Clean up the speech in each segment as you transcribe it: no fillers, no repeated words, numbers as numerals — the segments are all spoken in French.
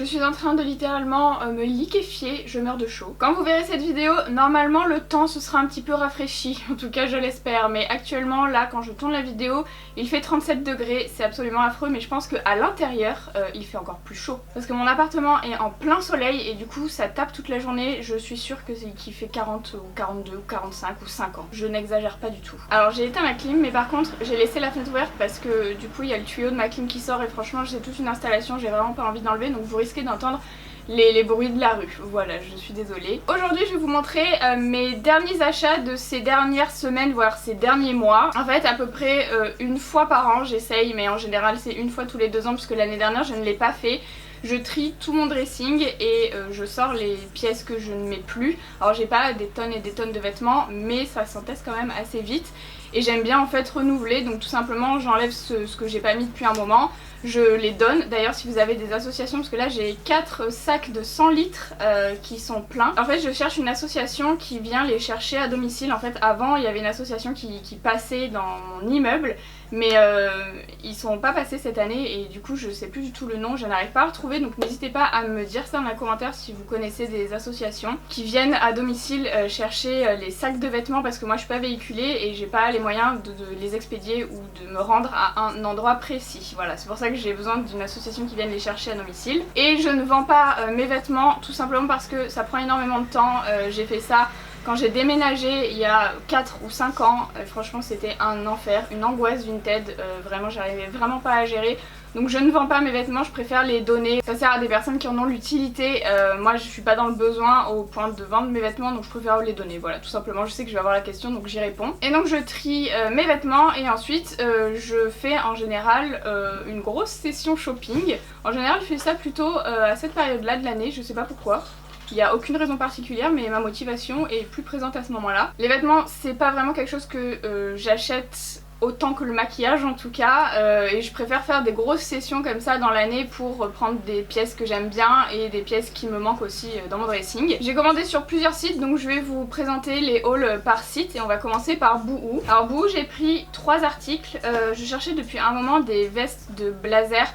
Je suis en train de littéralement me liquéfier, je meurs de chaud. Quand vous verrez cette vidéo, normalement le temps se sera un petit peu rafraîchi, en tout cas je l'espère, mais actuellement là quand je tourne la vidéo, il fait 37 degrés, c'est absolument affreux, mais je pense qu'à l'intérieur il fait encore plus chaud. Parce que mon appartement est en plein soleil et du coup ça tape toute la journée, je suis sûre qu'il fait 40 ou 42 ou 45 ou 50. Je n'exagère pas du tout. Alors j'ai éteint ma clim, mais par contre j'ai laissé la fenêtre ouverte parce que du coup il y a le tuyau de ma clim qui sort et franchement j'ai toute une installation, j'ai vraiment pas envie d'enlever, donc vous risquez d'entendre les bruits de la rue. Voilà, je suis désolée. Aujourd'hui je vais vous montrer mes derniers achats de ces dernières semaines, voire ces derniers mois. En fait à peu près une fois par an j'essaye, mais en général c'est une fois tous les 2 ans puisque l'année dernière je ne l'ai pas fait. Je trie tout mon dressing et je sors les pièces que je ne mets plus. Alors j'ai pas des tonnes et des tonnes de vêtements, mais ça s'enteste quand même assez vite. Et j'aime bien en fait renouveler, donc tout simplement j'enlève ce que j'ai pas mis depuis un moment, je les donne. D'ailleurs si vous avez des associations, parce que là j'ai 4 sacs de 100 litres qui sont pleins. En fait je cherche une association qui vient les chercher à domicile. En fait avant il y avait une association qui passait dans mon immeuble, mais ils sont pas passés cette année et du coup je sais plus du tout le nom, je n'arrive pas à retrouver, donc n'hésitez pas à me dire ça dans les commentaires si vous connaissez des associations qui viennent à domicile chercher les sacs de vêtements, parce que moi je suis pas véhiculée et j'ai pas les moyens de les expédier ou de me rendre à un endroit précis. Voilà, c'est pour ça que j'ai besoin d'une association qui vienne les chercher à domicile. Et je ne vends pas mes vêtements tout simplement parce que ça prend énormément de temps. J'ai fait ça quand j'ai déménagé il y a 4 ou 5 ans, franchement c'était un enfer, une angoisse Vinted, vraiment j'arrivais vraiment pas à gérer. Donc je ne vends pas mes vêtements, je préfère les donner, ça sert à des personnes qui en ont l'utilité. Moi je suis pas dans le besoin au point de vendre mes vêtements, donc je préfère les donner, voilà tout simplement. Je sais que je vais avoir la question donc j'y réponds. Et donc je trie mes vêtements et ensuite je fais en général une grosse session shopping. En général je fais ça plutôt à cette période là de l'année, je sais pas pourquoi. Il n'y a aucune raison particulière, mais ma motivation est plus présente à ce moment-là. Les vêtements, c'est pas vraiment quelque chose que j'achète autant que le maquillage en tout cas, et je préfère faire des grosses sessions comme ça dans l'année pour prendre des pièces que j'aime bien et des pièces qui me manquent aussi dans mon dressing. J'ai commandé sur plusieurs sites, donc je vais vous présenter les hauls par site et on va commencer par Boohoo. Alors Boohoo, j'ai pris 3 articles, je cherchais depuis un moment des vestes de blazer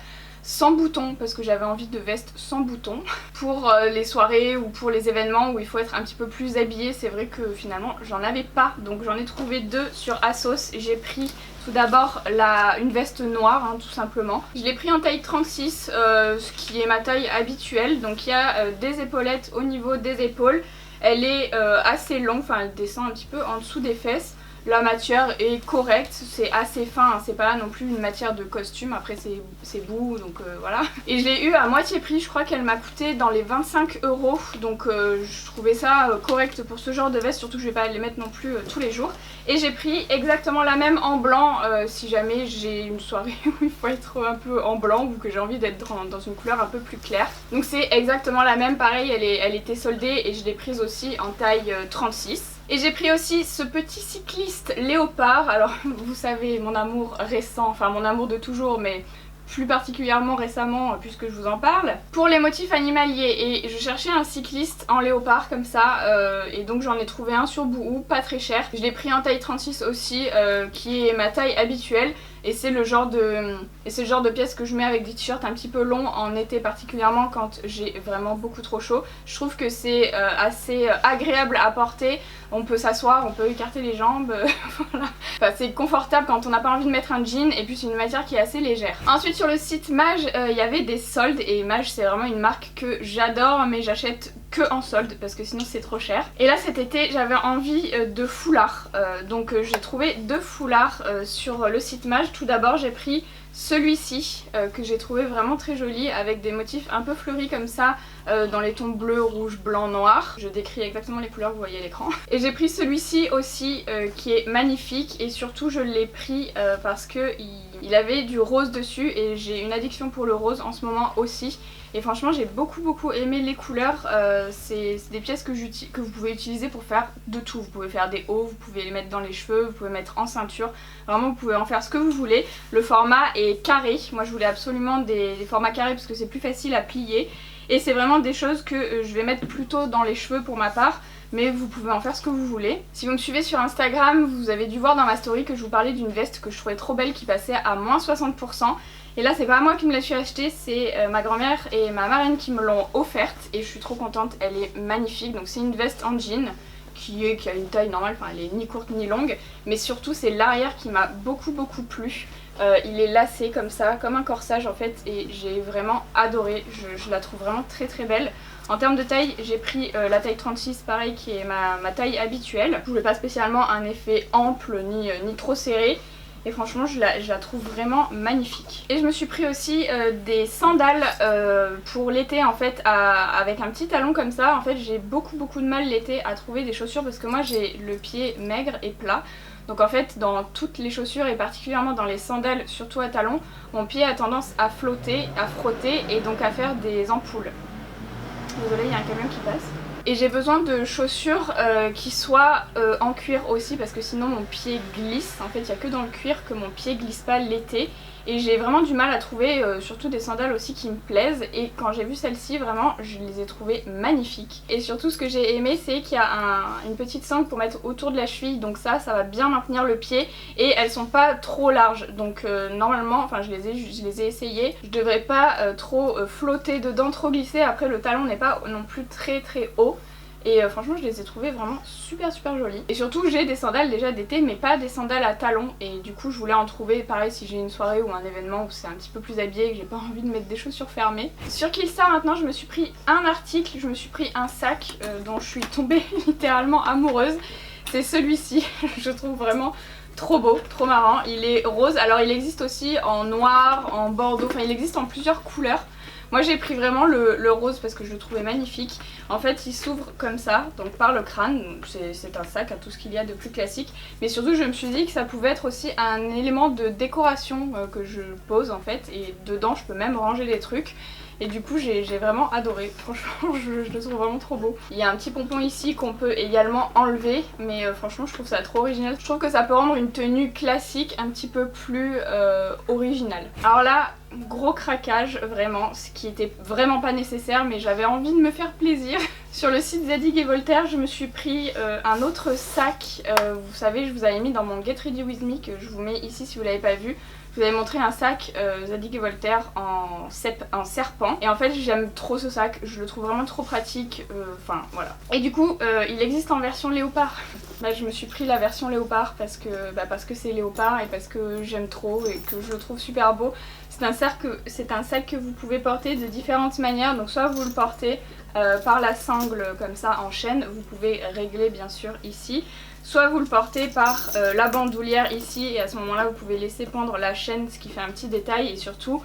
sans boutons parce que j'avais envie de vestes sans boutons pour les soirées ou pour les événements où il faut être un petit peu plus habillé. C'est vrai que finalement j'en avais pas, donc j'en ai trouvé 2 sur ASOS. J'ai pris tout d'abord une veste noire tout simplement. Je l'ai pris en taille 36, ce qui est ma taille habituelle. Donc il y a des épaulettes au niveau des épaules. Elle est assez longue, enfin elle descend un petit peu en dessous des fesses. La matière est correcte, c'est assez fin, c'est pas non plus une matière de costume, après c'est Boohoo donc voilà. Et je l'ai eu à moitié prix, je crois qu'elle m'a coûté dans les 25 €, donc je trouvais ça correct pour ce genre de veste, surtout que je vais pas les mettre non plus tous les jours. Et j'ai pris exactement la même en blanc si jamais j'ai une soirée où il faut être un peu en blanc ou que j'ai envie d'être dans une couleur un peu plus claire. Donc c'est exactement la même, pareil elle était soldée et je l'ai prise aussi en taille 36. Et j'ai pris aussi ce petit cycliste léopard. Alors vous savez mon amour récent, enfin mon amour de toujours, mais plus particulièrement récemment puisque je vous en parle, pour les motifs animaliers. Et je cherchais un cycliste en léopard comme ça, et donc j'en ai trouvé un sur Boohoo, pas très cher. Je l'ai pris en taille 36 aussi, qui est ma taille habituelle. Et c'est le genre de pièce que je mets avec des t-shirts un petit peu longs en été, particulièrement quand j'ai vraiment beaucoup trop chaud. Je trouve que c'est assez agréable à porter. On peut s'asseoir, on peut écarter les jambes, voilà. Enfin, c'est confortable quand on n'a pas envie de mettre un jean, et puis c'est une matière qui est assez légère. Ensuite sur le site Mage, il y avait des soldes, et Mage c'est vraiment une marque que j'adore, mais j'achète que en solde parce que sinon c'est trop cher. Et là cet été j'avais envie de foulards, donc j'ai trouvé 2 foulards sur le site Mage. Tout d'abord j'ai pris celui-ci que j'ai trouvé vraiment très joli avec des motifs un peu fleuris comme ça dans les tons bleu, rouge, blanc, noir. Je décris exactement les couleurs que vous voyez à l'écran. Et j'ai pris celui-ci aussi qui est magnifique, et surtout je l'ai pris parce que il avait du rose dessus et j'ai une addiction pour le rose en ce moment aussi. Et franchement j'ai beaucoup aimé les couleurs. C'est des pièces que vous pouvez utiliser pour faire de tout. Vous pouvez faire des hauts, vous pouvez les mettre dans les cheveux, vous pouvez mettre en ceinture. Vraiment vous pouvez en faire ce que vous voulez. Le format est carré. Moi je voulais absolument des formats carrés parce que c'est plus facile à plier. Et c'est vraiment des choses que je vais mettre plutôt dans les cheveux pour ma part, mais vous pouvez en faire ce que vous voulez. Si vous me suivez sur Instagram, vous avez dû voir dans ma story que je vous parlais d'une veste que je trouvais trop belle qui passait à moins 60%. Et là c'est pas moi qui me la suis achetée, c'est ma grand-mère et ma marraine qui me l'ont offerte et je suis trop contente, elle est magnifique. Donc c'est une veste en jean qui a une taille normale, enfin elle est ni courte ni longue, mais surtout c'est l'arrière qui m'a beaucoup plu. Il est lacé comme ça, comme un corsage en fait, et j'ai vraiment adoré, je la trouve vraiment très belle. En termes de taille, j'ai pris la taille 36, pareil, qui est ma taille habituelle. Je voulais pas spécialement un effet ample ni trop serré. Et franchement je la trouve vraiment magnifique. Et je me suis pris aussi des sandales pour l'été en fait, avec un petit talon comme ça. En fait j'ai beaucoup de mal l'été à trouver des chaussures parce que moi j'ai le pied maigre et plat. Donc en fait dans toutes les chaussures et particulièrement dans les sandales, surtout à talons, mon pied a tendance à flotter, à frotter et donc à faire des ampoules. Désolée, il y a un camion qui passe. Et j'ai besoin de chaussures qui soient en cuir aussi parce que sinon mon pied glisse. En fait il n'y a que dans le cuir que mon pied glisse pas l'été. Et j'ai vraiment du mal à trouver surtout des sandales aussi qui me plaisent. Et quand j'ai vu celle-ci vraiment je les ai trouvées magnifiques. Et surtout ce que j'ai aimé c'est qu'il y a une petite sangle pour mettre autour de la cheville. Donc ça va bien maintenir le pied. Et elles sont pas trop larges. Donc normalement, enfin je les ai essayées. Je devrais pas trop flotter dedans, trop glisser. Après le talon n'est pas non plus très haut. Et franchement je les ai trouvées vraiment super jolies. Et surtout j'ai des sandales déjà d'été mais pas des sandales à talons. Et du coup je voulais en trouver pareil si j'ai une soirée ou un événement où c'est un petit peu plus habillé et que j'ai pas envie de mettre des chaussures fermées. Sur Killstar maintenant je me suis pris un article, je me suis pris un sac dont je suis tombée littéralement amoureuse. C'est celui-ci, je trouve vraiment trop beau, trop marrant. Il est rose, alors il existe aussi en noir, en bordeaux, enfin il existe en plusieurs couleurs. Moi j'ai pris vraiment le rose parce que je le trouvais magnifique. En fait il s'ouvre comme ça, donc par le crâne, c'est un sac à tout ce qu'il y a de plus classique. Mais surtout je me suis dit que ça pouvait être aussi un élément de décoration que je pose en fait. Et dedans je peux même ranger des trucs. Et du coup j'ai vraiment adoré, franchement je le trouve vraiment trop beau. Il y a un petit pompon ici qu'on peut également enlever, mais franchement je trouve ça trop original. Je trouve que ça peut rendre une tenue classique un petit peu plus originale. Alors là, gros craquage vraiment, ce qui était vraiment pas nécessaire mais j'avais envie de me faire plaisir. Sur le site Zadig et Voltaire je me suis pris un autre sac, vous savez je vous avais mis dans mon Get Ready With Me que je vous mets ici si vous l'avez pas vu. Je vous avais montré un sac Zadig et Voltaire en serpent et en fait j'aime trop ce sac, je le trouve vraiment trop pratique, enfin voilà. Et du coup il existe en version léopard. Là je me suis pris la version léopard parce que c'est léopard et parce que j'aime trop et que je le trouve super beau. C'est un sac que vous pouvez porter de différentes manières, donc soit vous le portez par la sangle comme ça en chaîne, vous pouvez régler bien sûr ici. Soit vous le portez par la bandoulière ici et à ce moment là vous pouvez laisser pendre la chaîne, ce qui fait un petit détail. Et surtout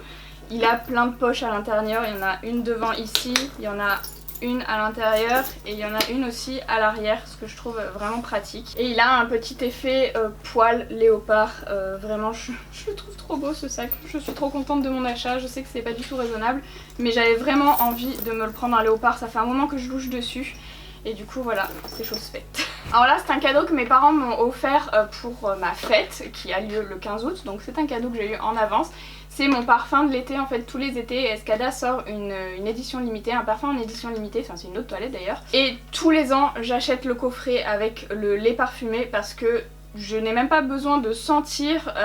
il a plein de poches à l'intérieur, il y en a une devant ici, il y en a une à l'intérieur et il y en a une aussi à l'arrière, ce que je trouve vraiment pratique. Et il a un petit effet poil léopard, vraiment je le trouve trop beau ce sac. Je suis trop contente de mon achat, je sais que c'est pas du tout raisonnable mais j'avais vraiment envie de me le prendre en léopard, ça fait un moment que je louche dessus. Et du coup voilà, c'est chose faite. Alors là c'est un cadeau que mes parents m'ont offert pour ma fête qui a lieu le 15 août. Donc c'est un cadeau que j'ai eu en avance. C'est mon parfum de l'été en fait. Tous les étés Escada sort une édition limitée, un parfum en édition limitée, enfin c'est une autre toilette d'ailleurs. Et tous les ans j'achète le coffret avec le lait parfumé parce que je n'ai même pas besoin de sentir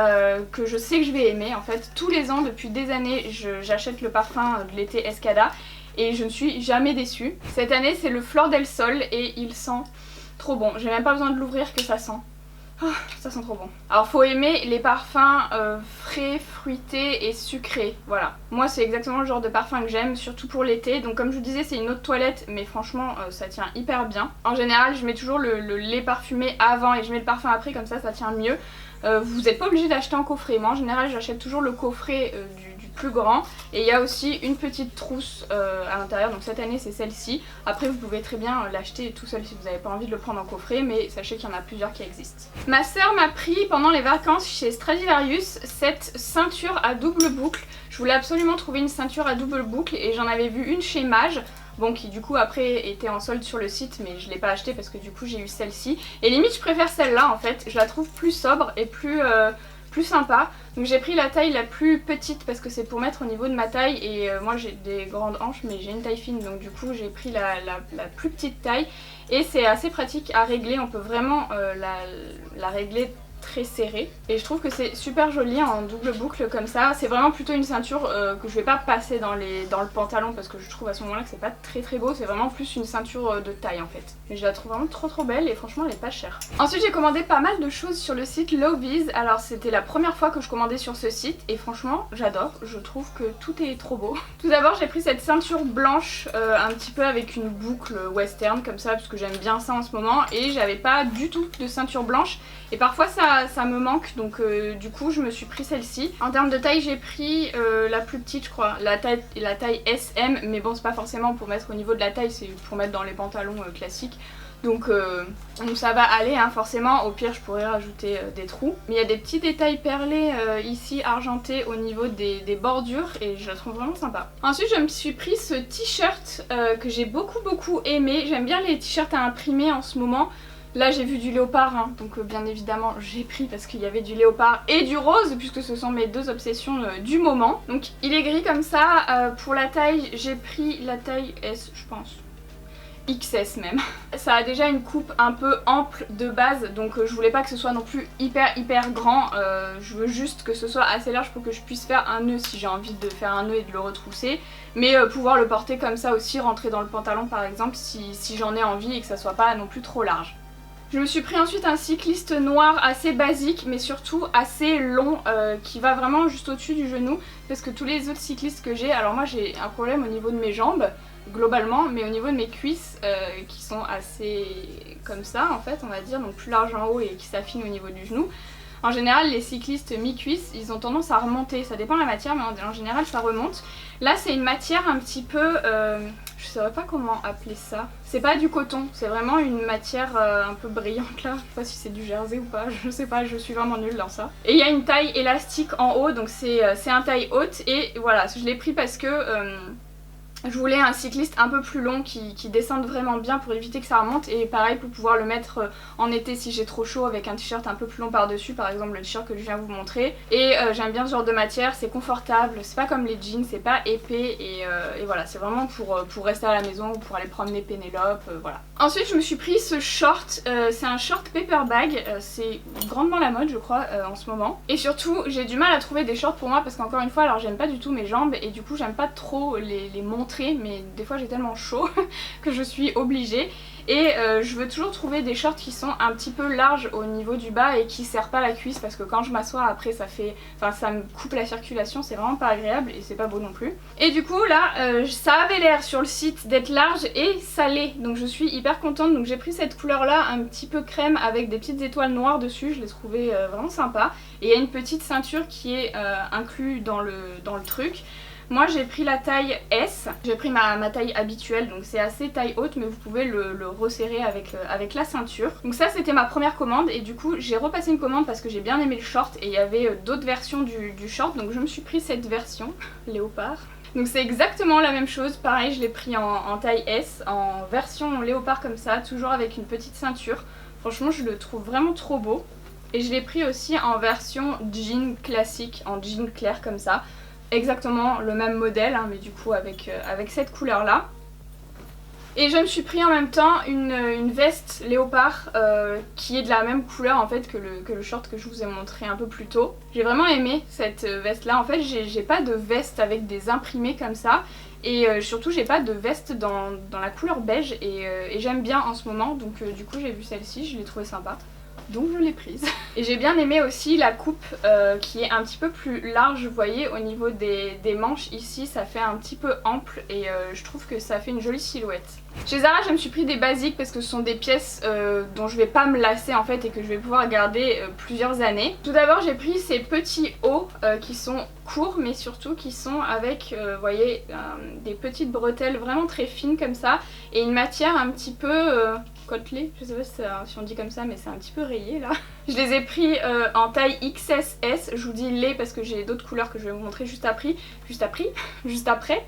que je sais que je vais aimer. En fait tous les ans depuis des années j'achète le parfum de l'été Escada. Et je ne suis jamais déçue. Cette année c'est le Flor del Sol et il sent trop bon. J'ai même pas besoin de l'ouvrir que ça sent. Oh, ça sent trop bon. Alors faut aimer les parfums frais, fruités et sucrés. Voilà. Moi c'est exactement le genre de parfum que j'aime, surtout pour l'été. Donc comme je vous disais c'est une autre toilette mais franchement ça tient hyper bien. En général je mets toujours le lait parfumé avant et je mets le parfum après, comme ça tient mieux. Vous n'êtes pas obligé d'acheter en coffret. Moi en général j'achète toujours le coffret du plus grand et il y a aussi une petite trousse à l'intérieur, donc cette année c'est celle-ci. Après vous pouvez très bien l'acheter tout seul si vous n'avez pas envie de le prendre en coffret, mais sachez qu'il y en a plusieurs qui existent. Ma soeur m'a pris pendant les vacances chez Stradivarius cette ceinture à double boucle. Je voulais absolument trouver une ceinture à double boucle et j'en avais vu une chez Mage. Bon, qui du coup après était en solde sur le site mais je l'ai pas acheté parce que du coup j'ai eu celle-ci. Et limite je préfère celle-là en fait, je la trouve plus sobre et plus plus sympa. Donc j'ai pris la taille la plus petite parce que c'est pour mettre au niveau de ma taille et moi j'ai des grandes hanches mais j'ai une taille fine, donc du coup j'ai pris la plus petite taille et c'est assez pratique à régler, on peut vraiment la régler très serrée et je trouve que c'est super joli en double boucle comme ça. C'est vraiment plutôt une ceinture que je vais pas passer dans le pantalon parce que je trouve à ce moment là que c'est pas très beau, c'est vraiment plus une ceinture de taille en fait. Mais je la trouve vraiment trop belle et franchement elle est pas chère. Ensuite j'ai commandé pas mal de choses sur le site Lovies. Alors c'était la première fois que je commandais sur ce site et franchement j'adore, je trouve que tout est trop beau. Tout d'abord j'ai pris cette ceinture blanche un petit peu avec une boucle western comme ça parce que j'aime bien ça en ce moment et j'avais pas du tout de ceinture blanche et parfois ça me manque, donc du coup je me suis pris celle-ci. En termes de taille j'ai pris la plus petite je crois, la taille SM, mais bon c'est pas forcément pour mettre au niveau de la taille, c'est pour mettre dans les pantalons classiques. Donc ça va aller hein, forcément, au pire je pourrais rajouter des trous. Mais il y a des petits détails perlés ici argentés au niveau des bordures et je la trouve vraiment sympa. Ensuite je me suis pris ce t-shirt que j'ai beaucoup aimé. J'aime bien les t-shirts à imprimer en ce moment. Là j'ai vu du léopard, hein, donc bien évidemment j'ai pris parce qu'il y avait du léopard et du rose puisque ce sont mes deux obsessions du moment. Donc il est gris comme ça, pour la taille j'ai pris la taille S je pense. XS même. Ça a déjà une coupe un peu ample de base donc je voulais pas que ce soit non plus hyper grand, je veux juste que ce soit assez large pour que je puisse faire un nœud si j'ai envie de faire un nœud et de le retrousser, mais pouvoir le porter comme ça aussi, rentrer dans le pantalon par exemple si j'en ai envie et que ça soit pas non plus trop large. Je me suis pris ensuite un cycliste noir assez basique mais surtout assez long qui va vraiment juste au-dessus du genou parce que tous les autres cyclistes que j'ai, alors moi j'ai un problème au niveau de mes jambes globalement, mais au niveau de mes cuisses qui sont assez comme ça en fait on va dire, donc plus larges en haut et qui s'affinent au niveau du genou. En général les cyclistes mi-cuisses ils ont tendance à remonter, ça dépend de la matière mais en général ça remonte. Là c'est une matière un petit peu, je saurais pas comment appeler ça, c'est pas du coton, c'est vraiment une matière un peu brillante là, je sais pas si c'est du jersey ou pas, je sais pas, je suis vraiment nulle dans ça. Et il y a une taille élastique en haut donc c'est un taille haute et voilà, je l'ai pris parce que je voulais un cycliste un peu plus long qui descende vraiment bien pour éviter que ça remonte et pareil pour pouvoir le mettre en été si j'ai trop chaud avec un t-shirt un peu plus long par dessus, par exemple le t-shirt que je viens vous montrer. Et j'aime bien ce genre de matière, c'est confortable, c'est pas comme les jeans, c'est pas épais et voilà, c'est vraiment pour rester à la maison ou pour aller promener Pénélope, voilà. Ensuite je me suis pris ce short, c'est un short paper bag, c'est grandement la mode je crois en ce moment. Et surtout j'ai du mal à trouver des shorts pour moi parce qu'encore une fois alors j'aime pas du tout mes jambes et du coup j'aime pas trop les montrer, mais des fois j'ai tellement chaud que je suis obligée et je veux toujours trouver des shorts qui sont un petit peu larges au niveau du bas et qui serrent pas la cuisse parce que quand je m'assois après ça me coupe la circulation, c'est vraiment pas agréable et c'est pas beau non plus. Et du coup là ça avait l'air sur le site d'être large et ça l'est, donc je suis hyper contente. Donc j'ai pris cette couleur là un petit peu crème avec des petites étoiles noires dessus, je l'ai trouvé vraiment sympa et il y a une petite ceinture qui est inclue dans le truc. Moi j'ai pris la taille S, j'ai pris ma taille habituelle donc c'est assez taille haute mais vous pouvez le resserrer avec la ceinture. Donc ça c'était ma première commande et du coup j'ai repassé une commande parce que j'ai bien aimé le short et il y avait d'autres versions du short donc je me suis pris cette version léopard. Donc c'est exactement la même chose, pareil je l'ai pris en taille S, en version léopard comme ça, toujours avec une petite ceinture. Franchement je le trouve vraiment trop beau. Et je l'ai pris aussi en version jean classique, en jean clair comme ça. Exactement le même modèle hein, mais du coup avec cette couleur là. Et je me suis pris en même temps une veste léopard qui est de la même couleur en fait que le short que je vous ai montré un peu plus tôt. J'ai vraiment aimé cette veste là, en fait j'ai pas de veste avec des imprimés comme ça. Et surtout j'ai pas de veste dans la couleur beige et j'aime bien en ce moment donc du coup j'ai vu celle-ci, je l'ai trouvée sympa. Donc je l'ai prise. Et j'ai bien aimé aussi la coupe qui est un petit peu plus large, vous voyez au niveau des manches ici ça fait un petit peu ample et je trouve que ça fait une jolie silhouette. Chez Zara je me suis pris des basiques parce que ce sont des pièces dont je vais pas me lasser en fait et que je vais pouvoir garder plusieurs années. Tout d'abord j'ai pris ces petits hauts qui sont courts mais surtout qui sont avec vous voyez des petites bretelles vraiment très fines comme ça et une matière un petit peu côtelé, je sais pas si on dit comme ça, mais c'est un petit peu rayé là. Je les ai pris en taille XSS, je vous dis les parce que j'ai d'autres couleurs que je vais vous montrer juste après.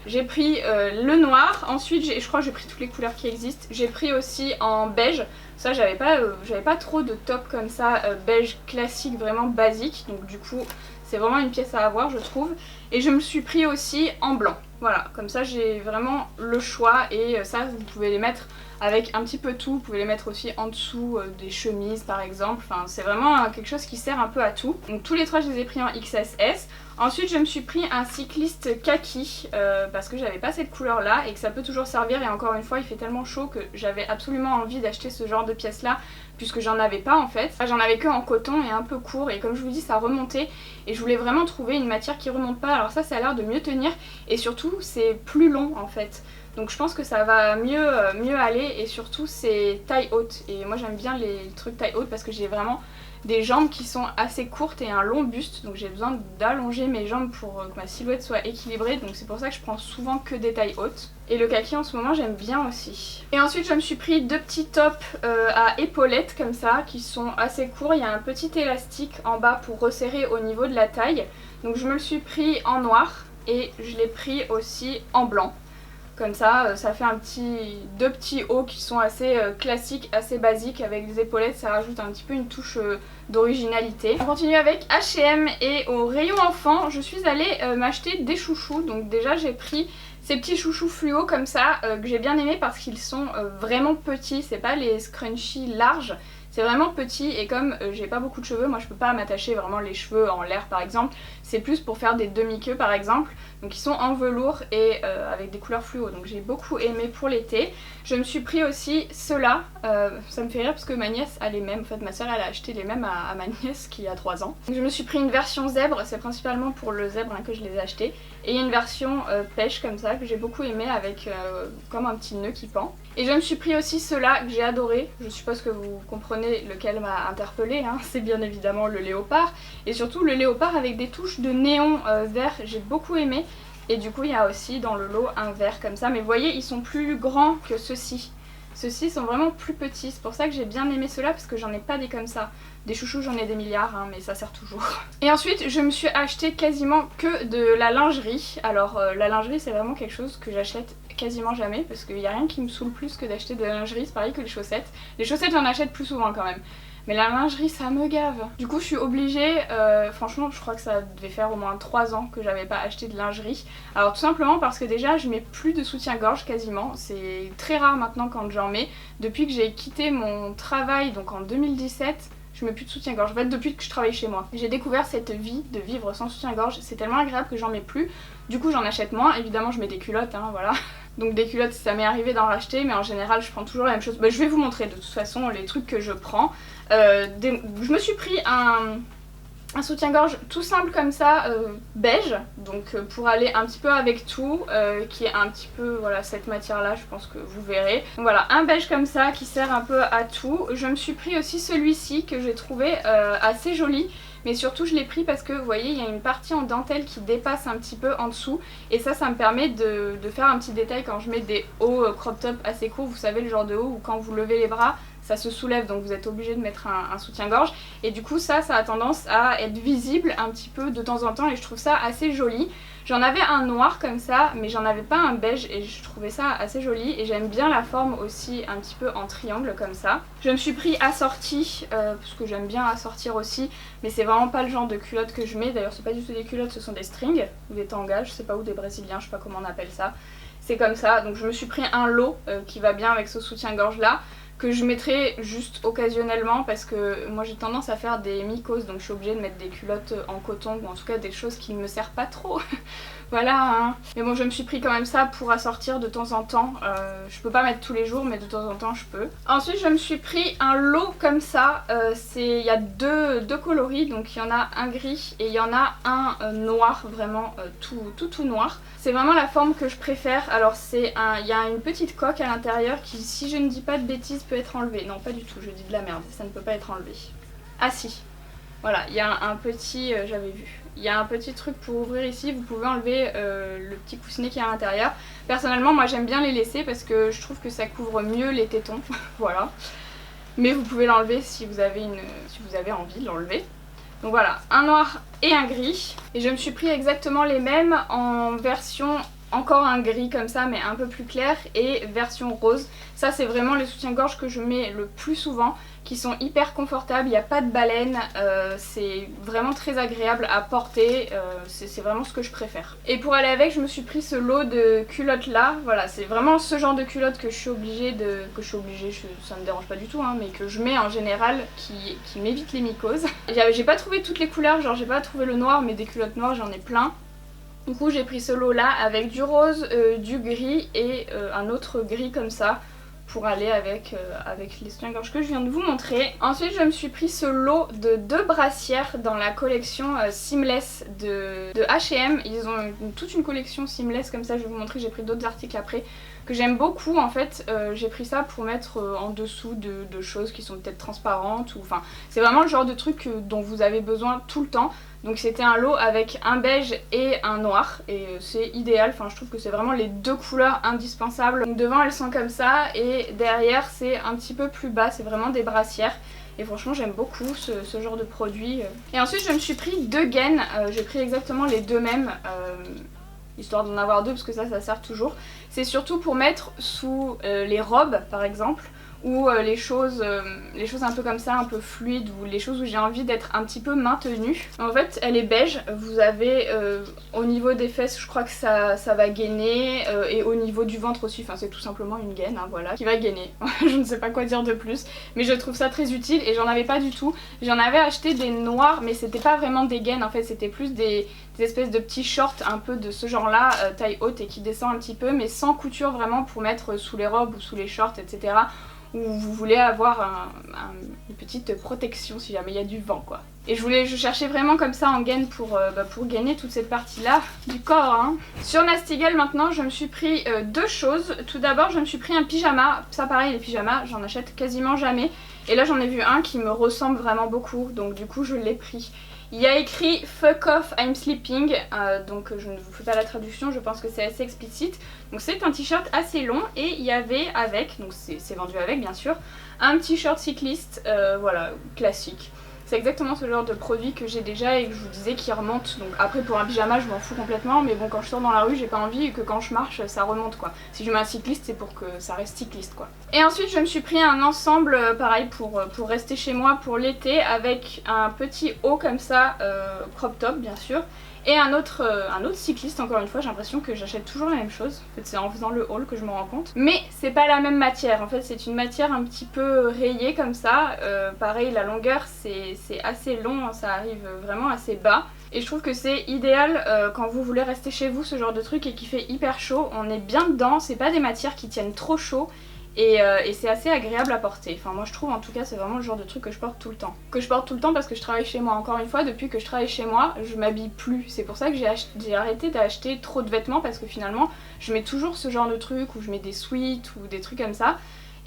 J'ai pris le noir, ensuite je crois que j'ai pris toutes les couleurs qui existent. J'ai pris aussi en beige, ça j'avais pas trop de top comme ça, beige classique vraiment basique, donc du coup c'est vraiment une pièce à avoir je trouve. Et je me suis pris aussi en blanc, voilà, comme ça j'ai vraiment le choix et ça vous pouvez les mettre avec un petit peu tout, vous pouvez les mettre aussi en dessous des chemises par exemple, enfin c'est vraiment quelque chose qui sert un peu à tout. Donc tous les trois je les ai pris en XSS. Ensuite je me suis pris un cycliste kaki parce que j'avais pas cette couleur là et que ça peut toujours servir, et encore une fois il fait tellement chaud que j'avais absolument envie d'acheter ce genre de pièce là puisque j'en avais pas en fait. J'en avais que en coton et un peu court, et comme je vous dis ça remontait et je voulais vraiment trouver une matière qui remonte pas. Alors ça a l'air de mieux tenir et surtout c'est plus long en fait. Donc je pense que ça va mieux aller, et surtout c'est taille haute. Et moi j'aime bien les trucs taille haute parce que j'ai vraiment des jambes qui sont assez courtes et un long buste. Donc j'ai besoin d'allonger mes jambes pour que ma silhouette soit équilibrée. Donc c'est pour ça que je prends souvent que des tailles hautes. Et le kaki en ce moment j'aime bien aussi. Et ensuite je me suis pris deux petits tops à épaulettes comme ça qui sont assez courts. Il y a un petit élastique en bas pour resserrer au niveau de la taille. Donc je me le suis pris en noir et je l'ai pris aussi en blanc. Comme ça, ça fait deux petits hauts qui sont assez classiques, assez basiques. Avec des épaulettes, ça rajoute un petit peu une touche d'originalité. On continue avec H&M et au rayon enfant, je suis allée m'acheter des chouchous. Donc déjà j'ai pris ces petits chouchous fluo comme ça que j'ai bien aimé parce qu'ils sont vraiment petits. C'est pas les scrunchies larges. C'est vraiment petit, et comme j'ai pas beaucoup de cheveux, moi je peux pas m'attacher vraiment les cheveux en l'air par exemple, c'est plus pour faire des demi-queues par exemple. Donc ils sont en velours et avec des couleurs fluo, donc j'ai beaucoup aimé pour l'été. Je me suis pris aussi ceux-là, ça me fait rire parce que ma nièce a les mêmes, en fait ma soeur elle a acheté les mêmes à ma nièce qui a 3 ans. Donc je me suis pris une version zèbre, c'est principalement pour le zèbre que je les ai achetés, et une version pêche comme ça que j'ai beaucoup aimé avec comme un petit nœud qui pend. Et je me suis pris aussi ceux-là que j'ai adoré, je suppose que vous comprenez lequel m'a interpellée, hein. C'est bien évidemment le léopard, et surtout le léopard avec des touches de néon vert, j'ai beaucoup aimé. Et du coup il y a aussi dans le lot un vert comme ça, mais vous voyez ils sont plus grands que ceux-ci. Ceux-ci sont vraiment plus petits, c'est pour ça que j'ai bien aimé ceux-là parce que j'en ai pas des comme ça. Des chouchous j'en ai des milliards hein, mais ça sert toujours. Et ensuite je me suis acheté quasiment que de la lingerie. Alors la lingerie c'est vraiment quelque chose que j'achète quasiment jamais parce qu'il n'y a rien qui me saoule plus que d'acheter de la lingerie, c'est pareil que les chaussettes. Les chaussettes j'en achète plus souvent quand même. Mais la lingerie ça me gave. Du coup je suis obligée, franchement je crois que ça devait faire au moins 3 ans que j'avais pas acheté de lingerie. Alors tout simplement parce que déjà je mets plus de soutien-gorge quasiment. C'est très rare maintenant quand j'en mets. Depuis que j'ai quitté mon travail, donc en 2017, je mets plus de soutien-gorge. En fait depuis que je travaille chez moi. J'ai découvert cette vie de vivre sans soutien-gorge. C'est tellement agréable que j'en mets plus. Du coup j'en achète moins. Évidemment je mets des culottes, hein, voilà. Donc des culottes ça m'est arrivé d'en racheter, mais en général je prends toujours la même chose. Bah, je vais vous montrer de toute façon les trucs que je prends. Je me suis pris un soutien-gorge tout simple comme ça, beige, donc pour aller un petit peu avec tout, qui est un petit peu, voilà, cette matière là, je pense que vous verrez. Donc voilà, un beige comme ça qui sert un peu à tout. Je me suis pris aussi celui-ci que j'ai trouvé assez joli. Mais surtout je l'ai pris parce que vous voyez il y a une partie en dentelle qui dépasse un petit peu en dessous. Et ça me permet de faire un petit détail quand je mets des hauts crop top assez courts. Vous savez le genre de haut où quand vous levez les bras ça se soulève, donc vous êtes obligé de mettre un soutien-gorge. Et du coup ça a tendance à être visible un petit peu de temps en temps et je trouve ça assez joli. J'en avais un noir comme ça mais j'en avais pas un beige et je trouvais ça assez joli. Et j'aime bien la forme aussi un petit peu en triangle comme ça. Je me suis pris assorti parce que j'aime bien assortir aussi. Mais c'est vraiment pas le genre de culotte que je mets. D'ailleurs c'est pas du tout des culottes, ce sont des strings ou des tangas, je sais pas, ou des brésiliens, je sais pas comment on appelle ça. C'est comme ça, donc je me suis pris un lot qui va bien avec ce soutien-gorge là, que je mettrai juste occasionnellement parce que moi j'ai tendance à faire des mycoses, donc je suis obligée de mettre des culottes en coton ou en tout cas des choses qui ne me servent pas trop. Voilà hein. Mais bon je me suis pris quand même ça pour assortir de temps en temps. Je peux pas mettre tous les jours mais de temps en temps je peux. Ensuite je me suis pris un lot comme ça. Il y a deux coloris, donc il y en a un gris et il y en a un noir, vraiment tout noir. C'est vraiment la forme que je préfère. Alors il y a une petite coque à l'intérieur qui, si je ne dis pas de bêtises, peut être enlevée. Non pas du tout, je dis de la merde, ça ne peut pas être enlevé. Ah si, voilà, il y a un petit, j'avais vu. il y a un petit truc pour ouvrir ici, vous pouvez enlever le petit coussinet qui est à l'intérieur. Personnellement moi j'aime bien les laisser parce que je trouve que ça couvre mieux les tétons, voilà. Mais vous pouvez l'enlever si vous avez envie de l'enlever. Donc voilà, un noir et un gris. Et je me suis pris exactement les mêmes en version encore un gris comme ça mais un peu plus clair et version rose. Ça c'est vraiment les soutiens-gorge que je mets le plus souvent, qui sont hyper confortables, il n'y a pas de baleine, c'est vraiment très agréable à porter, c'est vraiment ce que je préfère. Et pour aller avec je me suis pris ce lot de culottes là, voilà c'est vraiment ce genre de culottes que je suis obligée ça me dérange pas du tout hein, mais que je mets en général qui m'évite les mycoses. J'ai pas trouvé toutes les couleurs, genre j'ai pas trouvé le noir mais des culottes noires j'en ai plein. Du coup j'ai pris ce lot là avec du rose, du gris et un autre gris comme ça pour aller avec les soutiens-gorge que je viens de vous montrer. Ensuite je me suis pris ce lot de 2 brassières dans la collection Seamless de H&M. Ils ont toute une collection Seamless comme ça, je vais vous montrer, j'ai pris d'autres articles après que j'aime beaucoup en fait. J'ai pris ça pour mettre en dessous de choses qui sont peut-être transparentes ou enfin c'est vraiment le genre de truc dont vous avez besoin tout le temps. Donc c'était un lot avec un beige et un noir et c'est idéal, enfin je trouve que c'est vraiment les 2 couleurs indispensables. Donc devant elles sont comme ça et derrière c'est un petit peu plus bas, c'est vraiment des brassières. Et franchement j'aime beaucoup ce genre de produit. Et ensuite je me suis pris 2 gaines, j'ai pris exactement les 2 mêmes. Histoire d'en avoir 2 parce que ça sert toujours. C'est surtout pour mettre sous les robes par exemple, ou les choses un peu comme ça, un peu fluides, ou les choses où j'ai envie d'être un petit peu maintenue. En fait elle est beige, vous avez au niveau des fesses je crois que ça va gainer et au niveau du ventre aussi, enfin c'est tout simplement une gaine hein, voilà, qui va gainer. Je ne sais pas quoi dire de plus, mais je trouve ça très utile et j'en avais pas du tout. J'en avais acheté des noirs mais c'était pas vraiment des gaines en fait, c'était plus des espèces de petits shorts un peu de ce genre là, taille haute et qui descend un petit peu mais sans couture vraiment pour mettre sous les robes ou sous les shorts etc. Où vous voulez avoir une petite protection si jamais il y a du vent quoi. Et je cherchais vraiment comme ça en gaine pour gainer toute cette partie là du corps hein. Sur Nasty Gal maintenant je me suis pris 2 choses. Tout d'abord je me suis pris un pyjama, ça pareil les pyjamas j'en achète quasiment jamais. Et là j'en ai vu un qui me ressemble vraiment beaucoup donc du coup je l'ai pris. Il y a écrit Fuck off I'm sleeping, donc je ne vous fais pas la traduction, je pense que c'est assez explicite. Donc c'est un t-shirt assez long et il y avait avec, donc c'est vendu avec bien sûr, un t-shirt cycliste, voilà, classique. C'est exactement ce genre de produit que j'ai déjà et que je vous disais qui remonte. Donc après pour un pyjama je m'en fous complètement, mais bon quand je sors dans la rue j'ai pas envie que quand je marche ça remonte quoi. Si je mets un cycliste c'est pour que ça reste cycliste quoi. Et ensuite je me suis pris un ensemble pareil pour rester chez moi pour l'été avec un petit haut comme ça, crop top bien sûr. Et un autre cycliste, encore une fois, j'ai l'impression que j'achète toujours la même chose. En fait, c'est en faisant le haul que je me rends compte. Mais c'est pas la même matière. En fait, c'est une matière un petit peu rayée comme ça. Pareil, la longueur, c'est assez long. Ça arrive vraiment assez bas. Et je trouve que c'est idéal quand vous voulez rester chez vous, ce genre de truc, et qu'il fait hyper chaud. On est bien dedans. C'est pas des matières qui tiennent trop chaud. Et c'est assez agréable à porter. Enfin moi je trouve en tout cas c'est vraiment le genre de truc que je porte tout le temps. Que je porte tout le temps parce que je travaille chez moi. Encore une fois depuis que je travaille chez moi je m'habille plus. C'est pour ça que j'ai arrêté d'acheter trop de vêtements parce que finalement je mets toujours ce genre de truc où je mets des sweats ou des trucs comme ça.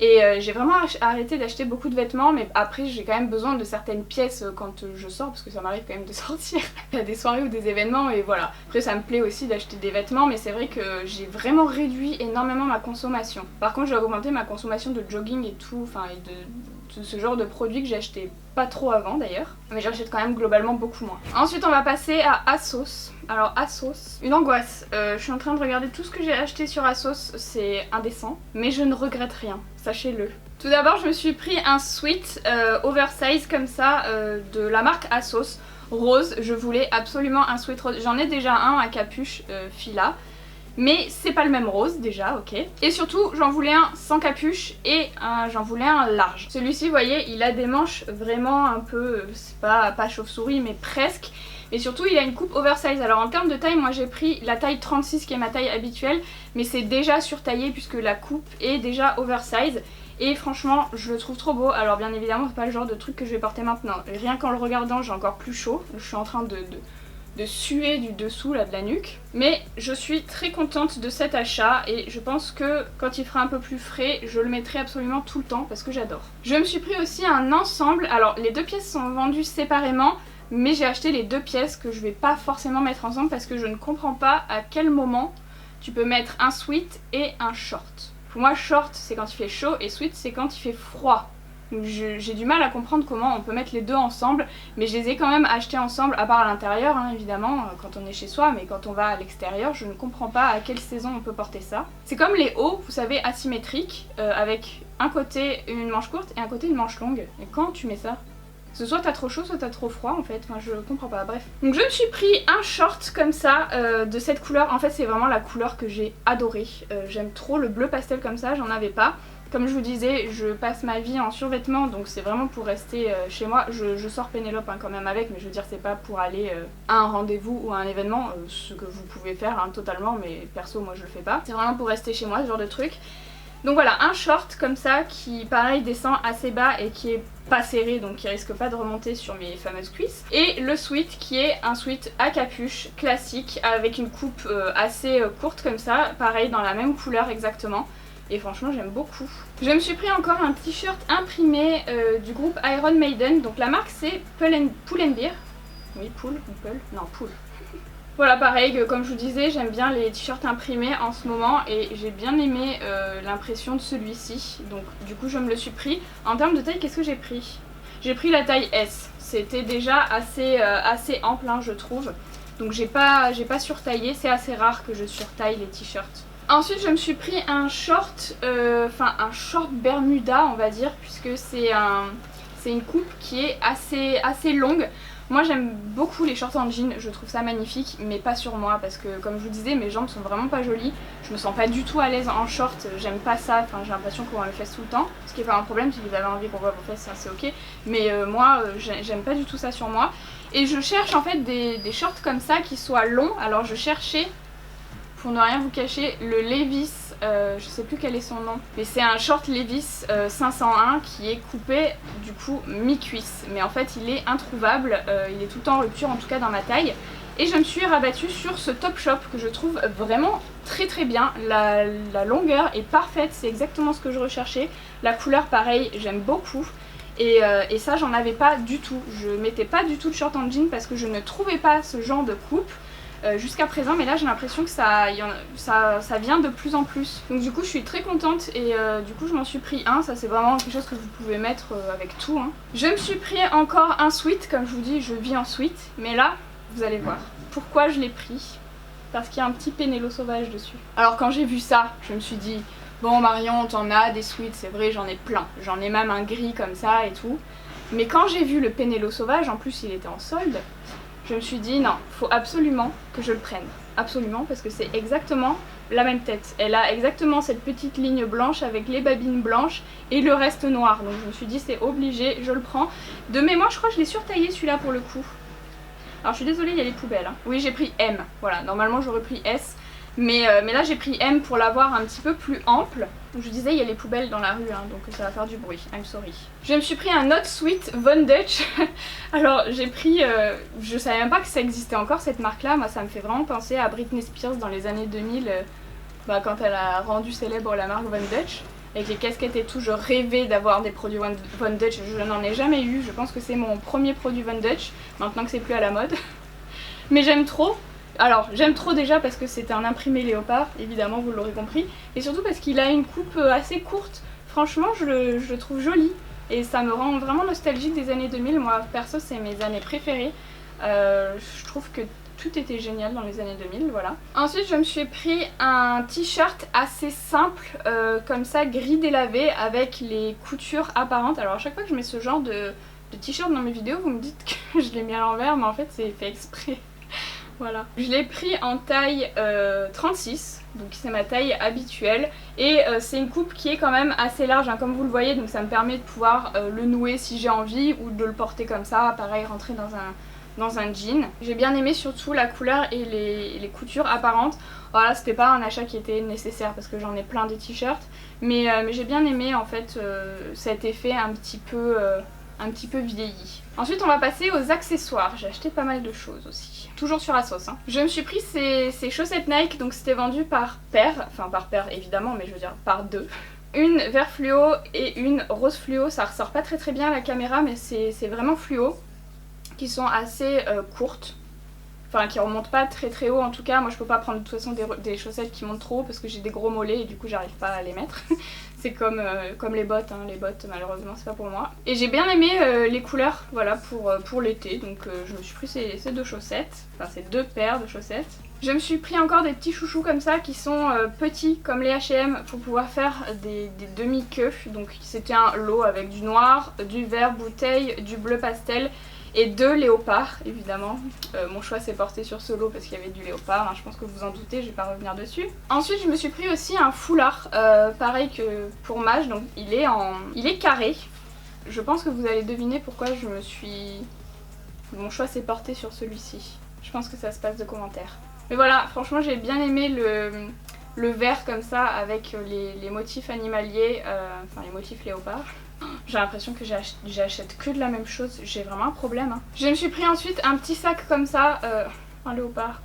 Et j'ai vraiment arrêté d'acheter beaucoup de vêtements, mais après j'ai quand même besoin de certaines pièces quand je sors, parce que ça m'arrive quand même de sortir à des soirées ou des événements, et voilà. Après ça me plaît aussi d'acheter des vêtements, mais c'est vrai que j'ai vraiment réduit énormément ma consommation. Par contre j'ai augmenté ma consommation de jogging et tout, enfin et de ce genre de produits que j'achetais pas trop avant d'ailleurs, mais j'achète quand même globalement beaucoup moins. Ensuite on va passer à ASOS. Alors ASOS, une angoisse, je suis en train de regarder tout ce que j'ai acheté sur ASOS, c'est indécent, mais je ne regrette rien, sachez-le. Tout d'abord je me suis pris un sweat oversize comme ça de la marque ASOS, rose. Je voulais absolument un sweat rose, j'en ai déjà un à capuche Fila. Mais c'est pas le même rose déjà, ok. Et surtout j'en voulais un sans capuche et j'en voulais un large. Celui-ci vous voyez il a des manches vraiment un peu, c'est pas chauve-souris mais presque. Et surtout il a une coupe oversize. Alors en termes de taille moi j'ai pris la taille 36 qui est ma taille habituelle. Mais c'est déjà surtaillé puisque la coupe est déjà oversize. Et franchement je le trouve trop beau. Alors bien évidemment c'est pas le genre de truc que je vais porter maintenant. Rien qu'en le regardant j'ai encore plus chaud. Je suis en train de suer du dessous là de la nuque. Mais je suis très contente de cet achat et je pense que quand il fera un peu plus frais je le mettrai absolument tout le temps parce que j'adore. Je me suis pris aussi un ensemble, alors les deux pièces sont vendues séparément mais j'ai acheté les 2 pièces que je vais pas forcément mettre ensemble parce que je ne comprends pas à quel moment tu peux mettre un sweat et un short. Pour moi short c'est quand il fait chaud et sweat c'est quand il fait froid. Donc j'ai du mal à comprendre comment on peut mettre les deux ensemble, mais je les ai quand même achetés ensemble, à part à l'intérieur hein, évidemment, quand on est chez soi, mais quand on va à l'extérieur, je ne comprends pas à quelle saison on peut porter ça. C'est comme les hauts, vous savez, asymétriques, avec un côté une manche courte et un côté une manche longue. Et quand tu mets ça? Parce que soit t'as trop chaud, soit t'as trop froid en fait, enfin je comprends pas, bref. Donc je me suis pris un short comme ça, de cette couleur, en fait c'est vraiment la couleur que j'ai adorée. J'aime trop le bleu pastel comme ça, j'en avais pas. Comme je vous disais, je passe ma vie en survêtement, donc c'est vraiment pour rester chez moi. Je sors Pénélope hein, quand même avec, mais je veux dire c'est pas pour aller à un rendez-vous ou à un événement, ce que vous pouvez faire hein, totalement, mais perso moi je le fais pas. C'est vraiment pour rester chez moi ce genre de truc. Donc voilà, un short comme ça qui pareil descend assez bas et qui est pas serré, donc qui risque pas de remonter sur mes fameuses cuisses. Et le sweat qui est un sweat à capuche classique avec une coupe assez courte comme ça, pareil dans la même couleur exactement. Et franchement j'aime beaucoup. Je me suis pris encore un t-shirt imprimé du groupe Iron Maiden. Donc la marque c'est Pull and Bear. Oui, Pull ou Pull? Non, Pull. Voilà, pareil, comme je vous disais, j'aime bien les t-shirts imprimés en ce moment et j'ai bien aimé l'impression de celui-ci. Donc du coup je me le suis pris. En termes de taille, qu'est-ce que j'ai pris? J'ai pris la taille S. C'était déjà assez ample hein, je trouve. Donc j'ai pas surtaillé, c'est assez rare que je surtaille les t-shirts. Ensuite je me suis pris un short, un short Bermuda on va dire, puisque c'est une coupe qui est assez longue. Moi j'aime beaucoup les shorts en jean, je trouve ça magnifique, mais pas sur moi parce que comme je vous disais mes jambes sont vraiment pas jolies. Je me sens pas du tout à l'aise en short, j'aime pas ça, enfin j'ai l'impression qu'on voit mes fesses tout le temps. Ce qui est pas un problème, si vous avez envie qu'on voit vos fesses c'est ok, mais moi j'aime pas du tout ça sur moi. Et je cherche en fait des shorts comme ça qui soient longs, alors je cherchais, pour ne rien vous cacher, le Levi's, je sais plus quel est son nom, mais c'est un short Levi's 501 qui est coupé du coup mi-cuisse, mais en fait il est introuvable, il est tout le temps en rupture en tout cas dans ma taille. Et je me suis rabattue sur ce Topshop que je trouve vraiment très bien, la longueur est parfaite, c'est exactement ce que je recherchais, la couleur pareil j'aime beaucoup. Et ça j'en avais pas du tout, je mettais pas du tout de short en jean parce que je ne trouvais pas ce genre de coupe jusqu'à présent, mais là j'ai l'impression que ça vient de plus en plus. Donc du coup je suis très contente et du coup je m'en suis pris un, ça c'est vraiment quelque chose que vous pouvez mettre avec tout hein. Je me suis pris encore un sweat, comme je vous dis je vis en sweat, mais là vous allez voir pourquoi je l'ai pris, parce qu'il y a un petit Pénélo sauvage dessus. Alors quand j'ai vu ça je me suis dit bon Marion t'en as des sweats, c'est vrai j'en ai plein, j'en ai même un gris comme ça et tout, mais quand j'ai vu le Pénélo sauvage, en plus il était en solde, je me suis dit non, faut absolument que je le prenne, absolument, parce que c'est exactement la même tête. Elle a exactement cette petite ligne blanche avec les babines blanches et le reste noir, donc je me suis dit c'est obligé, je le prends. De mémoire je crois que je l'ai surtaillé celui-là pour le coup. Alors je suis désolée, il y a les poubelles hein. Oui j'ai pris M, voilà, normalement j'aurais pris S, mais là j'ai pris M pour l'avoir un petit peu plus ample. Je vous disais il y a les poubelles dans la rue hein, donc ça va faire du bruit, I'm sorry. Je me suis pris un autre sweat Von Dutch. Alors j'ai pris, je savais même pas que ça existait encore cette marque là, moi ça me fait vraiment penser à Britney Spears dans les années 2000, quand elle a rendu célèbre la marque Von Dutch. Avec les casquettes et tout, je rêvais d'avoir des produits Von Dutch, je n'en ai jamais eu, je pense que c'est mon premier produit Von Dutch, maintenant que c'est plus à la mode. Mais j'aime trop. Alors j'aime trop déjà parce que c'est un imprimé léopard, évidemment vous l'aurez compris, et surtout parce qu'il a une coupe assez courte, franchement je le trouve joli et ça me rend vraiment nostalgique des années 2000, moi perso c'est mes années préférées, je trouve que tout était génial dans les années 2000, voilà. Ensuite je me suis pris un t-shirt assez simple, comme ça gris délavé avec les coutures apparentes. Alors à chaque fois que je mets ce genre de t-shirt dans mes vidéos vous me dites que je l'ai mis à l'envers, mais en fait c'est fait exprès. Voilà. Je l'ai pris en taille 36, donc c'est ma taille habituelle, et c'est une coupe qui est quand même assez large hein, comme vous le voyez, donc ça me permet de pouvoir le nouer si j'ai envie ou de le porter comme ça, pareil rentrer dans un jean. J'ai bien aimé surtout la couleur et les coutures apparentes. Voilà, c'était pas un achat qui était nécessaire parce que j'en ai plein des t-shirts, mais j'ai bien aimé en fait cet effet un petit peu vieilli. Ensuite on va passer aux accessoires, j'ai acheté pas mal de choses aussi, toujours sur ASOS hein. Je me suis pris ces chaussettes Nike, donc c'était vendu par paire, enfin par paire évidemment, mais je veux dire par deux. Une vert fluo et une rose fluo, ça ressort pas très bien à la caméra mais c'est vraiment fluo, qui sont assez courtes. Enfin qui remontent pas très haut en tout cas. Moi je peux pas prendre de toute façon des chaussettes qui montent trop haut parce que j'ai des gros mollets et du coup j'arrive pas à les mettre. C'est comme les bottes, hein. Les bottes malheureusement c'est pas pour moi. Et j'ai bien aimé les couleurs voilà pour l'été, donc je me suis pris ces deux chaussettes, enfin ces deux paires de chaussettes. Je me suis pris encore des petits chouchous comme ça qui sont petits comme les H&M pour pouvoir faire des demi-queues. Donc c'était un lot avec du noir, du vert bouteille, du bleu pastel et deux léopards évidemment. Mon choix s'est porté sur ce lot parce qu'il y avait du léopard, hein, je pense que vous en doutez, je vais pas revenir dessus. Ensuite je me suis pris aussi un foulard, pareil que pour Maj, donc il est carré. Je pense que vous allez deviner pourquoi mon choix s'est porté sur celui-ci. Je pense que ça se passe de commentaires. Mais voilà, franchement j'ai bien aimé le vert comme ça avec les motifs animaliers, enfin les motifs léopards. J'ai l'impression que j'achète que de la même chose, j'ai vraiment un problème. Hein. Je me suis pris ensuite un petit sac comme ça, un léopard.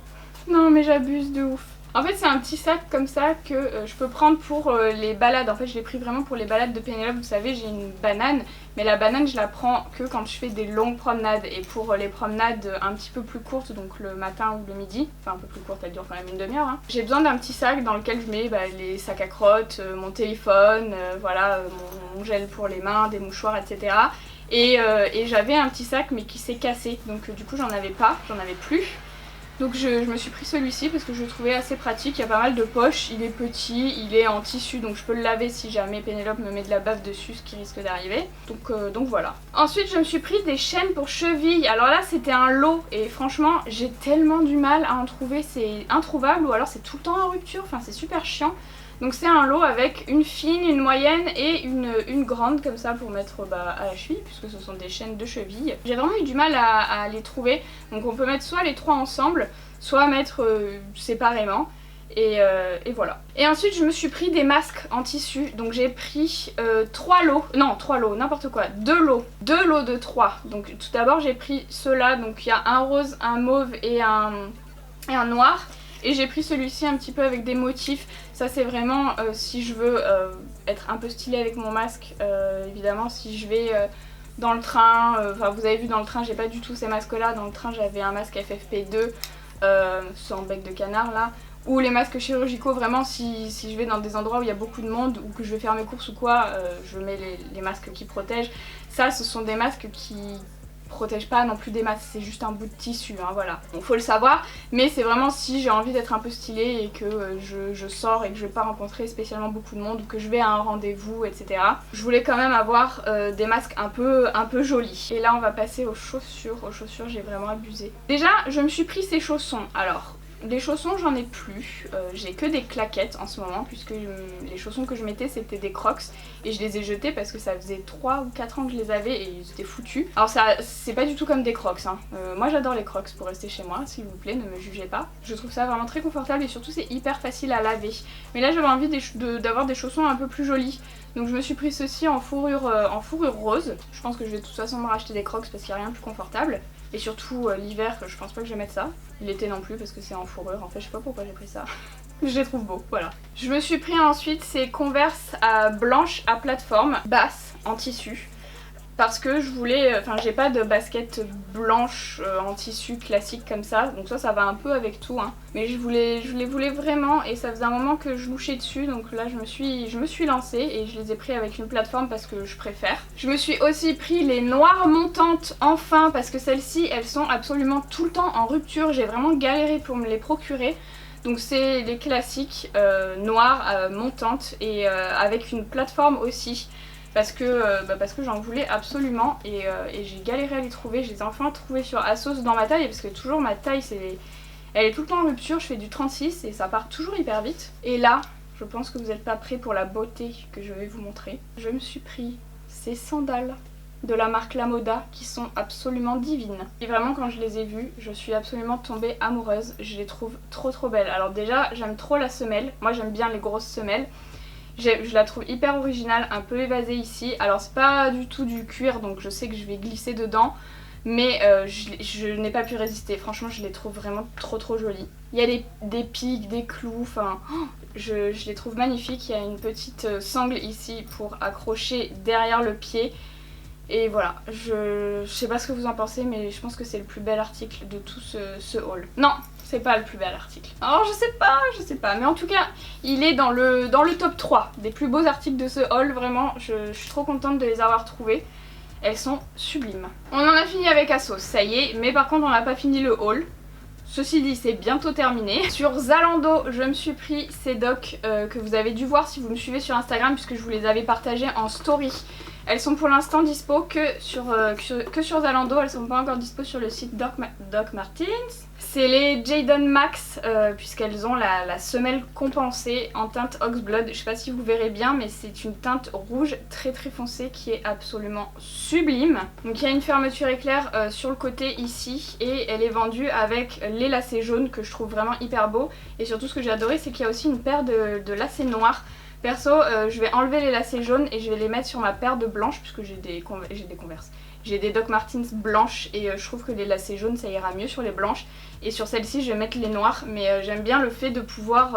Non mais j'abuse de ouf. En fait c'est un petit sac comme ça que je peux prendre pour les balades. En fait je l'ai pris vraiment pour les balades de Pénélope. Vous savez j'ai une banane, mais la banane je la prends que quand je fais des longues promenades. Et pour les promenades un petit peu plus courtes, donc le matin ou le midi, enfin un peu plus courte, elle dure quand même une demi-heure, hein. J'ai besoin d'un petit sac dans lequel je mets les sacs à crottes, mon téléphone, voilà, mon gel pour les mains, des mouchoirs, etc. Et j'avais un petit sac mais qui s'est cassé, donc du coup j'en avais plus. Donc je me suis pris celui-ci parce que je le trouvais assez pratique, il y a pas mal de poches, il est petit, il est en tissu donc je peux le laver si jamais Pénélope me met de la baffe dessus, ce qui risque d'arriver. Donc voilà. Ensuite je me suis pris des chaînes pour chevilles, alors là c'était un lot et franchement j'ai tellement du mal à en trouver, c'est introuvable ou alors c'est tout le temps en rupture, enfin c'est super chiant. Donc c'est un lot avec une fine, une moyenne et une grande comme ça pour mettre à la cheville puisque ce sont des chaînes de cheville. J'ai vraiment eu du mal à les trouver, donc on peut mettre soit les trois ensemble, soit mettre séparément. Et voilà. Et ensuite je me suis pris des masques en tissu, donc j'ai pris 3 lots, n'importe quoi, 2 lots de 3. Donc tout d'abord j'ai pris ceux-là, donc il y a un rose, un mauve et un noir. Et j'ai pris celui-ci un petit peu avec des motifs. Ça c'est vraiment si je veux être un peu stylée avec mon masque. Évidemment si je vais dans le train, enfin vous avez vu dans le train j'ai pas du tout ces masques là. Dans le train j'avais un masque FFP2 sans bec de canard là. Ou les masques chirurgicaux, vraiment si je vais dans des endroits où il y a beaucoup de monde ou que je vais faire mes courses ou quoi, je mets les masques qui protègent. Ça ce sont des masques qui protège pas non plus des masques, c'est juste un bout de tissu, hein, voilà. Bon, faut le savoir, mais c'est vraiment si j'ai envie d'être un peu stylée et que je sors et que je vais pas rencontrer spécialement beaucoup de monde ou que je vais à un rendez-vous, etc. Je voulais quand même avoir des masques un peu jolis. Et là on va passer aux chaussures. Aux chaussures j'ai vraiment abusé. Déjà je me suis pris ces chaussons, alors... Les chaussons j'en ai plus, j'ai que des claquettes en ce moment puisque les chaussons que je mettais c'était des crocs et je les ai jetés parce que ça faisait 3 ou 4 ans que je les avais et ils étaient foutus. Alors ça c'est pas du tout comme des crocs, hein. Moi j'adore les crocs pour rester chez moi, s'il vous plaît, ne me jugez pas. Je trouve ça vraiment très confortable et surtout c'est hyper facile à laver. Mais là j'avais envie d'avoir des chaussons un peu plus jolis. Donc je me suis pris ceci en fourrure rose. Je pense que je vais de toute façon me racheter des crocs parce qu'il n'y a rien de plus confortable. Et surtout l'hiver, je pense pas que je vais mettre ça. L'été non plus parce que c'est en fourrure. En fait, je sais pas pourquoi j'ai pris ça. Je les trouve beaux, voilà. Je me suis pris ensuite ces Converse blanches à plateforme basse en tissu. Parce que je voulais, enfin j'ai pas de basket blanche en tissu classique comme ça, donc ça va un peu avec tout, hein. Mais je les voulais vraiment et ça faisait un moment que je louchais dessus, donc là je me suis lancée et je les ai pris avec une plateforme parce que je préfère. Je me suis aussi pris les noires montantes enfin parce que celles-ci elles sont absolument tout le temps en rupture, j'ai vraiment galéré pour me les procurer. Donc c'est les classiques noires montantes et avec une plateforme aussi. Parce que j'en voulais absolument et j'ai galéré à les trouver. Je les ai enfin trouvés sur Asos dans ma taille parce que toujours ma taille elle est tout le temps en rupture. Je fais du 36 et ça part toujours hyper vite. Et là je pense que vous n'êtes pas prêts pour la beauté que je vais vous montrer. Je me suis pris ces sandales de la marque Lamoda qui sont absolument divines. Et vraiment quand je les ai vues je suis absolument tombée amoureuse. Je les trouve trop belles. Alors déjà j'aime trop la semelle. Moi j'aime bien les grosses semelles. Je la trouve hyper originale, un peu évasée ici. Alors c'est pas du tout du cuir donc je sais que je vais glisser dedans. Mais je n'ai pas pu résister. Franchement je les trouve vraiment trop jolies. Il y a des pics, des clous, enfin je les trouve magnifiques. Il y a une petite sangle ici pour accrocher derrière le pied. Et voilà, je sais pas ce que vous en pensez, mais je pense que c'est le plus bel article de tout ce haul. Non, c'est pas le plus bel article. Alors je sais pas, mais en tout cas, il est dans le top 3 des plus beaux articles de ce haul, vraiment, je suis trop contente de les avoir trouvés. Elles sont sublimes. On en a fini avec Asos, ça y est, mais par contre on n'a pas fini le haul. Ceci dit, c'est bientôt terminé. Sur Zalando, je me suis pris ces docks que vous avez dû voir si vous me suivez sur Instagram, puisque je vous les avais partagés en story. Elles sont pour l'instant dispo que sur Zalando, elles sont pas encore dispo sur le site Doc Martens. C'est les Jadon Max, puisqu'elles ont la semelle compensée en teinte Oxblood. Je sais pas si vous verrez bien, mais c'est une teinte rouge très foncée qui est absolument sublime. Donc il y a une fermeture éclair sur le côté ici, et elle est vendue avec les lacets jaunes que je trouve vraiment hyper beaux. Et surtout ce que j'ai adoré, c'est qu'il y a aussi une paire de lacets noirs. Perso, je vais enlever les lacets jaunes et je vais les mettre sur ma paire de blanches, puisque j'ai des Converse. J'ai des Doc Martens blanches et je trouve que les lacets jaunes ça ira mieux sur les blanches. Et sur celle-ci je vais mettre les noirs, mais j'aime bien le fait de pouvoir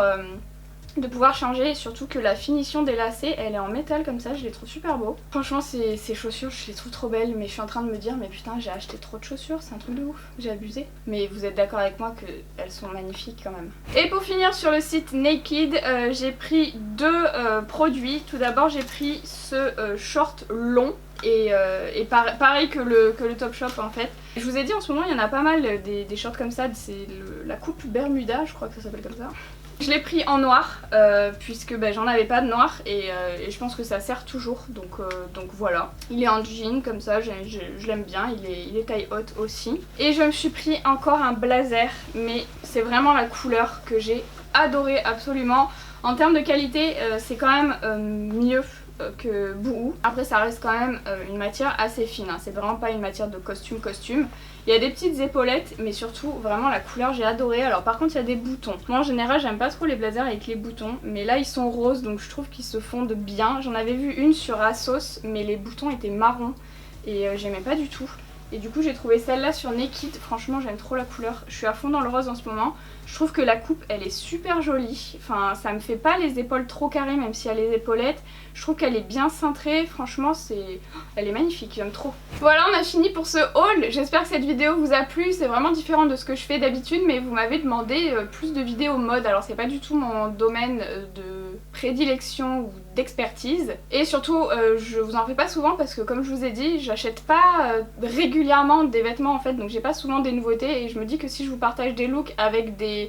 changer, et surtout que la finition des lacets elle est en métal comme ça, je les trouve super beaux. Franchement ces chaussures je les trouve trop belles, mais je suis en train de me dire mais putain j'ai acheté trop de chaussures, c'est un truc de ouf, j'ai abusé. Mais vous êtes d'accord avec moi qu'elles sont magnifiques quand même. Et pour finir sur le site Naked, j'ai pris deux produits. Tout d'abord j'ai pris ce short long. Et pareil que le Topshop en fait. Je vous ai dit en ce moment il y en a pas mal des shorts comme ça, c'est la coupe Bermuda, je crois que ça s'appelle comme ça. Je l'ai pris en noir puisque j'en avais pas de noir et je pense que ça sert toujours, donc voilà. Il est en jean comme ça, je l'aime bien, il est taille haute aussi. Et je me suis pris encore un blazer, mais c'est vraiment la couleur que j'ai adoré absolument. En termes de qualité c'est quand même mieux que Boohoo. Après ça reste quand même une matière assez fine, hein. C'est vraiment pas une matière de costume. Il y a des petites épaulettes, mais surtout vraiment la couleur j'ai adoré. Alors par contre il y a des boutons. Moi en général j'aime pas trop les blazers avec les boutons, mais là ils sont roses donc je trouve qu'ils se fondent bien. J'en avais vu une sur Asos mais les boutons étaient marrons et j'aimais pas du tout. Et du coup j'ai trouvé celle-là sur Naked, franchement j'aime trop la couleur, je suis à fond dans le rose en ce moment. Je trouve que la coupe elle est super jolie, enfin ça me fait pas les épaules trop carrées même s'il y a les épaulettes. Je trouve qu'elle est bien cintrée, franchement elle est magnifique, j'aime trop. Voilà, on a fini pour ce haul, j'espère que cette vidéo vous a plu, c'est vraiment différent de ce que je fais d'habitude, mais vous m'avez demandé plus de vidéos mode, alors c'est pas du tout mon domaine de prédilection ou d'expertise. Et surtout je vous en fais pas souvent parce que comme je vous ai dit, j'achète pas régulièrement des vêtements en fait, donc j'ai pas souvent des nouveautés et je me dis que si je vous partage des looks avec des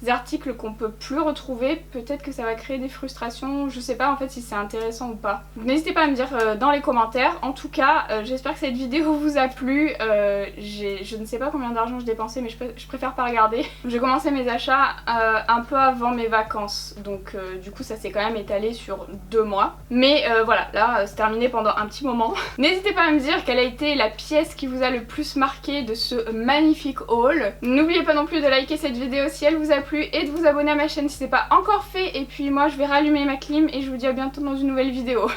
articles qu'on peut plus retrouver, peut-être que ça va créer des frustrations, je sais pas en fait si c'est intéressant ou pas. N'hésitez pas à me dire dans les commentaires. En tout cas j'espère que cette vidéo vous a plu. Je ne sais pas combien d'argent je dépensais mais je préfère pas regarder. J'ai commencé mes achats un peu avant mes vacances, donc du coup ça s'est quand même étalé sur 2 mois. Mais voilà, là c'est terminé pendant un petit moment. N'hésitez pas à me dire quelle a été la pièce qui vous a le plus marqué de ce magnifique haul. N'oubliez pas non plus de liker cette vidéo si elle vous a plu et de vous abonner à ma chaîne si c'est pas encore fait. Et puis moi je vais rallumer ma clim et je vous dis à bientôt dans une nouvelle vidéo.